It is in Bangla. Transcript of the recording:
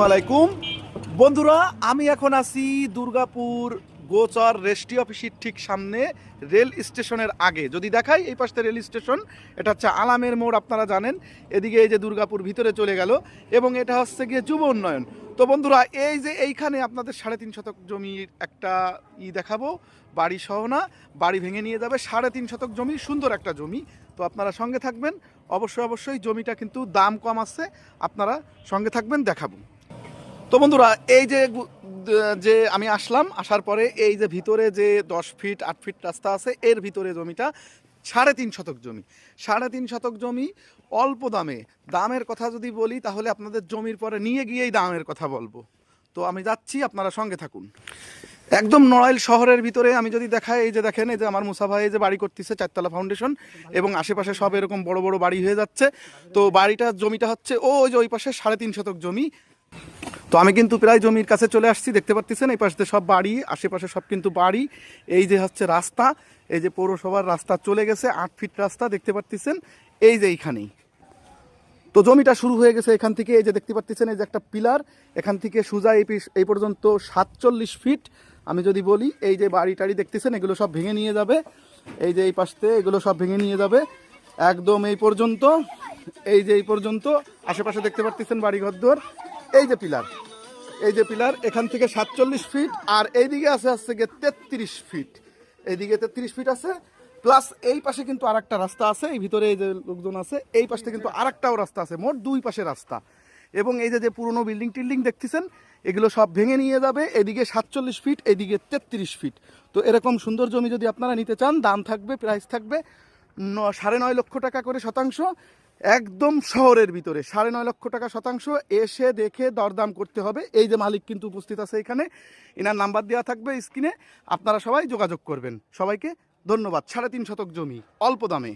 আলাইকুম বন্ধুরা, আমি এখন আছি দুর্গাপুর গোচর রেস্টি অফিসের ঠিক সামনে, রেল স্টেশনের আগে। যদি দেখাই, এই পাশে রেল স্টেশন, এটা হচ্ছে আলামের মোড়, আপনারা জানেন। এদিকে এই যে দুর্গাপুর ভিতরে চলে গেল, এবং এটা হচ্ছে গিয়ে যুব উন্নয়ন। তো বন্ধুরা, এই যে এইখানে আপনাদের 3.5 শতক জমির একটা দেখাবো, বাড়ি সহ না, বাড়ি ভেঙে নিয়ে যাবে। 3.5 শতক জমি, সুন্দর একটা জমি। তো আপনারা সঙ্গে থাকবেন, অবশ্যই জমিটা কিন্তু দাম কম আছে, আপনারা সঙ্গে থাকবেন, দেখাবো। তো বন্ধুরা, এই যে আমি আসার পরে এই যে ভিতরে যে 10 ফিট 8 ফিট রাস্তা আছে, এর ভিতরে জমিটা 3.5 শতক জমি। 3.5 শতক জমি, অল্প দামে। দামের কথা যদি বলি, তাহলে আপনাদের জমির পরে নিয়ে গিয়েই দামের কথা বলবো। তো আমি যাচ্ছি, আপনারা সঙ্গে থাকুন। একদম নড়াইল শহরের ভিতরে আমি যদি দেখাই, এই যে দেখেন, এই যে আমার মুসা ভাই এই যে বাড়ি করতেছে, 4তলা ফাউন্ডেশন, এবং আশেপাশে সব এরকম বড় বড় বাড়ি হয়ে যাচ্ছে। তো জমিটা হচ্ছে ওই যে ওই পাশে 3.5 শতক জমি। তো আমি কিন্তু প্রায় জমির কাছে চলে আসছি, দেখতে পাচ্ছেন এই পাশে সব বাড়ি, আশেপাশে সব কিন্তু বাড়ি। এই যে হচ্ছে রাস্তা, এই যে পৌরসভার রাস্তা চলে গেছে, 8 ফিট রাস্তা দেখতে পাচ্ছেন, এই যে এইখানেই। তো জমিটা শুরু হয়ে গেছে এখান থেকে, এই যে দেখতে পাচ্ছেন, এই যে একটা পিলার, এখান থেকে সোজা এই পর্যন্ত 47 ফিট। আমি যদি বলি, এই যে বাড়ি টাড়ি দেখতেছেন, এগুলো সব ভেঙে নিয়ে যাবে। এই যে এই পাশে এগুলো সব ভেঙে নিয়ে যাবে একদম এই পর্যন্ত। এই যে এই পর্যন্ত আশেপাশে দেখতে পাচ্ছেন বাড়ি ঘরদুয়ার। এই যে পিলার এখান থেকে 47 ফিট, আর এইদিকে আছে গিয়ে 33 ফিট। এইদিকে 33 ফিট আছে, প্লাস এই পাশে কিন্তু আরেকটা রাস্তা আছে, এই ভিতরে এই যে লোকজন আছে, এই পাশে কিন্তু আরেকটাও রাস্তা আছে, মোট 2 পাশে রাস্তা। এবং এই যে পুরনো বিল্ডিং টিল্ডিং দেখতেছেন, এগুলো সব ভেঙে নিয়ে যাবে। এদিকে 47 ফিট, এদিকে 33 ফিট। তো এরকম সুন্দর জমি যদি আপনারা নিতে চান, দাম থাকবে, প্রাইস থাকবে 9.5 লক্ষ টাকা করে শতাংশ, একদম শহরের ভিতরে। 9.5 লক্ষ টাকা শতাংশ, এসে দেখে দরদাম করতে হবে। এই যে মালিক কিন্তু উপস্থিত আছে এখানে, এনার নাম্বার দেওয়া থাকবে স্ক্রিনে, আপনারা সবাই যোগাযোগ করবেন। সবাইকে ধন্যবাদ। 3.5 শতক জমি, অল্প দামে।